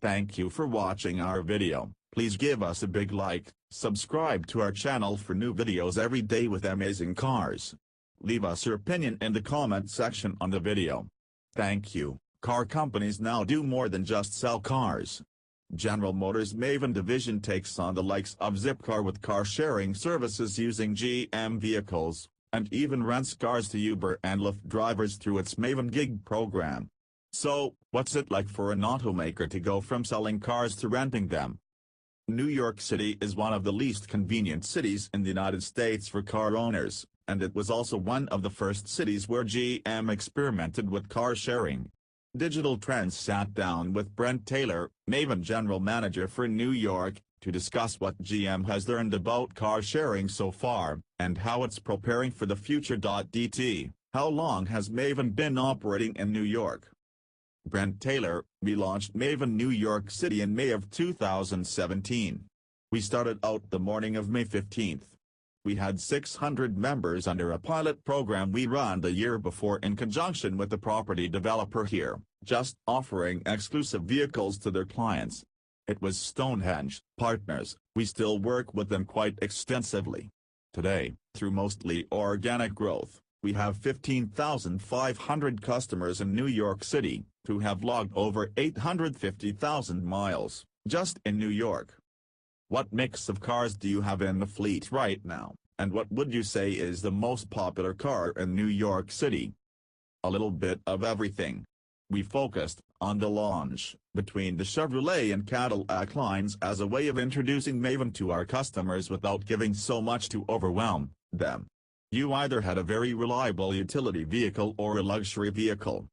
Thank you for watching our video. Please give us a big like, subscribe to our channel for new videos every day with amazing cars. Leave us your opinion in the comment section on the video. Thank you. Car companies now do more than just sell cars. General Motors Maven division takes on the likes of Zipcar with car-sharing services using GM vehicles, and even rents cars to Uber and Lyft drivers through its Maven Gig program. So, what's it like for an automaker to go from selling cars to renting them? New York City is one of the least convenient cities in the United States for car owners, and it was also one of the first cities where GM experimented with car sharing. Digital Trends sat down with Brent Taylor, Maven General Manager for New York, to discuss what GM has learned about car sharing so far, and how it's preparing for the future.DT. How long has Maven been operating in New York? Brent Taylor: we launched Maven New York City in May of 2017. We started out the morning of May 15th. We had 600 members under a pilot program we ran the year before in conjunction with the property developer here, just offering exclusive vehicles to their clients. It was Stonehenge partners. We still work with them quite extensively. Today, through mostly organic growth, we have 15,500 customers in New York City, who have logged over 850,000 miles, just in New York. What mix of cars do you have in the fleet right now, and what would you say is the most popular car in New York City? A little bit of everything. We focused on the launch between the Chevrolet and Cadillac lines as a way of introducing Maven to our customers without giving so much to overwhelm them. You either had a very reliable utility vehicle or a luxury vehicle.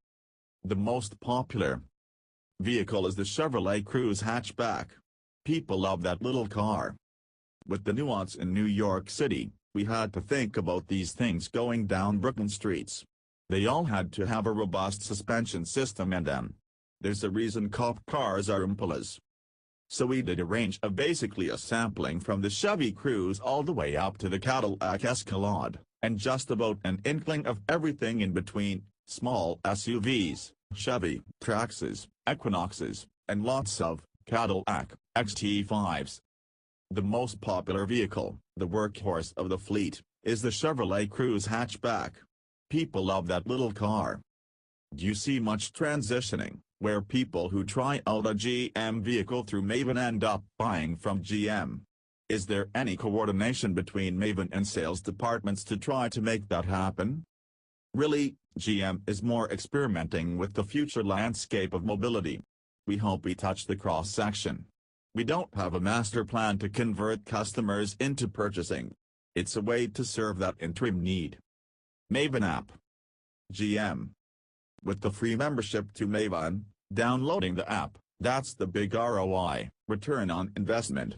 The most popular vehicle is the Chevrolet Cruze hatchback. People love that little car. With the nuance in New York City, we had to think about these things going down Brooklyn streets. They all had to have a robust suspension system in them. There's a reason cop cars are Impalas. So we did a range of basically a sampling from the Chevy Cruze all the way up to the Cadillac Escalade, and just about an inkling of everything in between: small SUVs, Chevy Traxxas, Equinoxes, and lots of Cadillac XT5s. The most popular vehicle, the workhorse of the fleet, is the Chevrolet Cruze hatchback. People love that little car. Do you see much transitioning, where people who try out a GM vehicle through Maven end up buying from GM? Is there any coordination between Maven and sales departments to try to make that happen? Really, GM is more experimenting with the future landscape of mobility. We hope we touch the cross-section. We don't have a master plan to convert customers into purchasing. It's a way to serve that interim need. Maven app. GM. With the free membership to Maven, downloading the app, that's the big ROI, return on investment.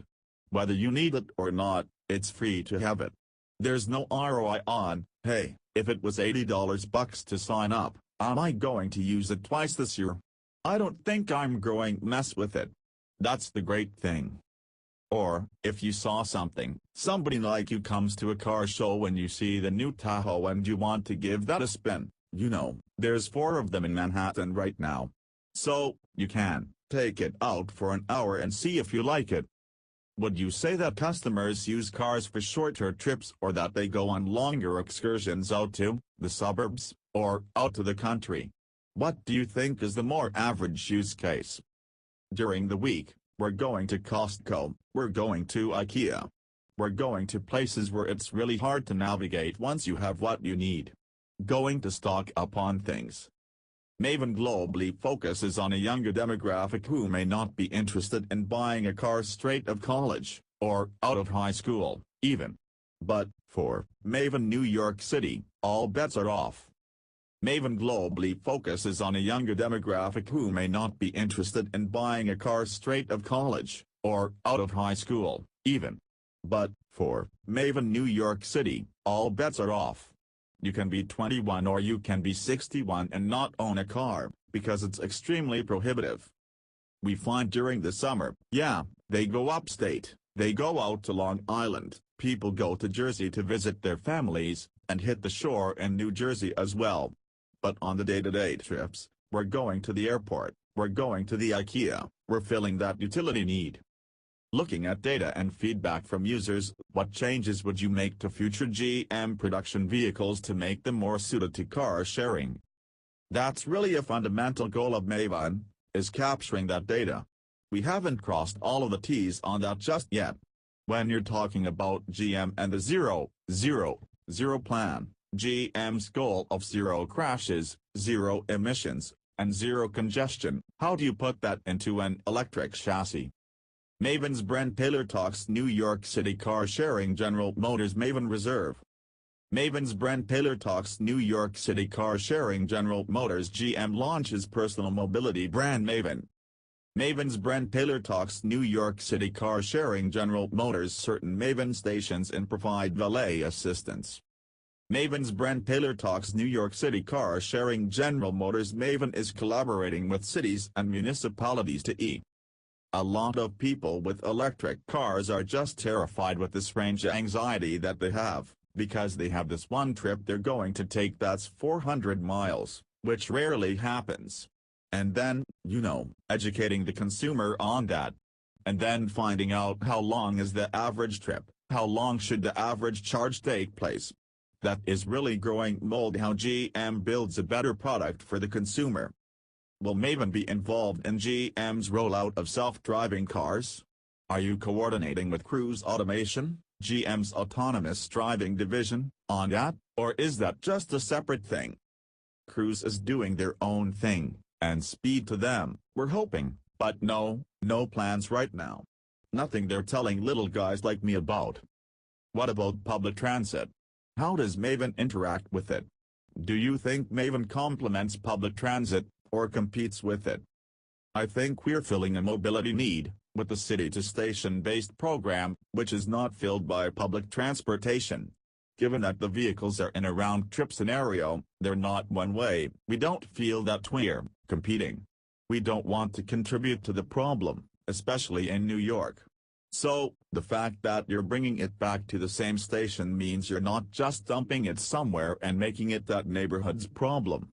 Whether you need it or not, it's free to have it. There's no ROI on, hey, if it was $80 to sign up, am I going to use it twice this year? I don't think I'm going to mess with it. That's the great thing. Or, if you saw somebody like you comes to a car show when you see the new Tahoe and you want to give that a spin, there's 4 of them in Manhattan right now. So, you can take it out for an hour and see if you like it. Would you say that customers use cars for shorter trips, or that they go on longer excursions out to the suburbs, or out to the country? What do you think is the more average use case? During the week, we're going to Costco, we're going to IKEA. We're going to places where it's really hard to navigate once you have what you need. Going to stock up on things. Maven globally focuses on a younger demographic who may not be interested in buying a car straight out of college, or out of high school, even. But, for Maven New York City, all bets are off. Maven globally focuses on a younger demographic who may not be interested in buying a car straight out of college, or out of high school, even. But, for Maven New York City, all bets are off. You can be 21 or you can be 61 and not own a car, because it's extremely prohibitive. We find during the summer, they go upstate, they go out to Long Island, people go to Jersey to visit their families, and hit the shore in New Jersey as well. But on the day-to-day trips, we're going to the airport, we're going to the IKEA, We're filling that utility need. Looking at data and feedback from users, what changes would you make to future GM production vehicles to make them more suited to car sharing? That's really a fundamental goal of Maven, is capturing that data. We haven't crossed all of the T's on that just yet. When you're talking about GM and the 0-0-0 plan, GM's goal of 0 crashes, 0 emissions, and 0 congestion, how do you put that into an electric chassis? Maven's Brent Taylor talks New York City car sharing General Motors Maven Reserve. Maven's Brent Taylor talks New York City car sharing General Motors GM launches personal mobility brand Maven. Maven's Brent Taylor talks New York City car sharing General Motors certain Maven stations and provide valet assistance. Maven's Brent Taylor talks New York City car sharing General Motors Maven is collaborating with cities and municipalities to A lot of people with electric cars are just terrified with this range anxiety that they have, because they have this one trip they're going to take that's 400 miles, which rarely happens. And then, educating the consumer on that. And then finding out how long is the average trip, how long should the average charge take place. That is really growing mold how GM builds a better product for the consumer. Will Maven be involved in GM's rollout of self-driving cars? Are you coordinating with Cruise Automation, GM's autonomous driving division, on that, or is that just a separate thing? Cruise is doing their own thing, and speed to them, we're hoping, but no plans right now. Nothing they're telling little guys like me about. What about public transit? How does Maven interact with it? Do you think Maven complements public transit, or competes with it? I think we're filling a mobility need, with the city-to-station-based program, which is not filled by public transportation. Given that the vehicles are in a round-trip scenario, they're not one-way, we don't feel that we're competing. We don't want to contribute to the problem, especially in New York. So, the fact that you're bringing it back to the same station means you're not just dumping it somewhere and making it that neighborhood's problem.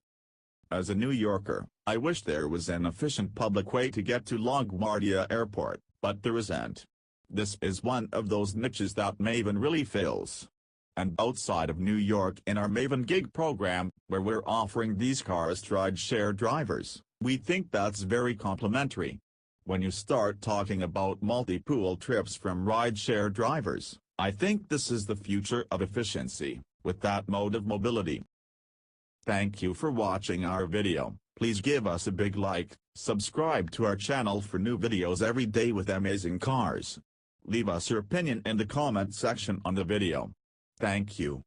As a New Yorker, I wish there was an efficient public way to get to LaGuardia Airport, but there isn't. This is one of those niches that Maven really fills. And outside of New York in our Maven Gig program, where we're offering these cars to ride-share drivers, we think that's very complementary. When you start talking about multi-pool trips from ride-share drivers, I think this is the future of efficiency, with that mode of mobility. Thank you for watching our video. Please give us a big like, subscribe to our channel for new videos every day with amazing cars. Leave us your opinion in the comment section on the video. Thank you.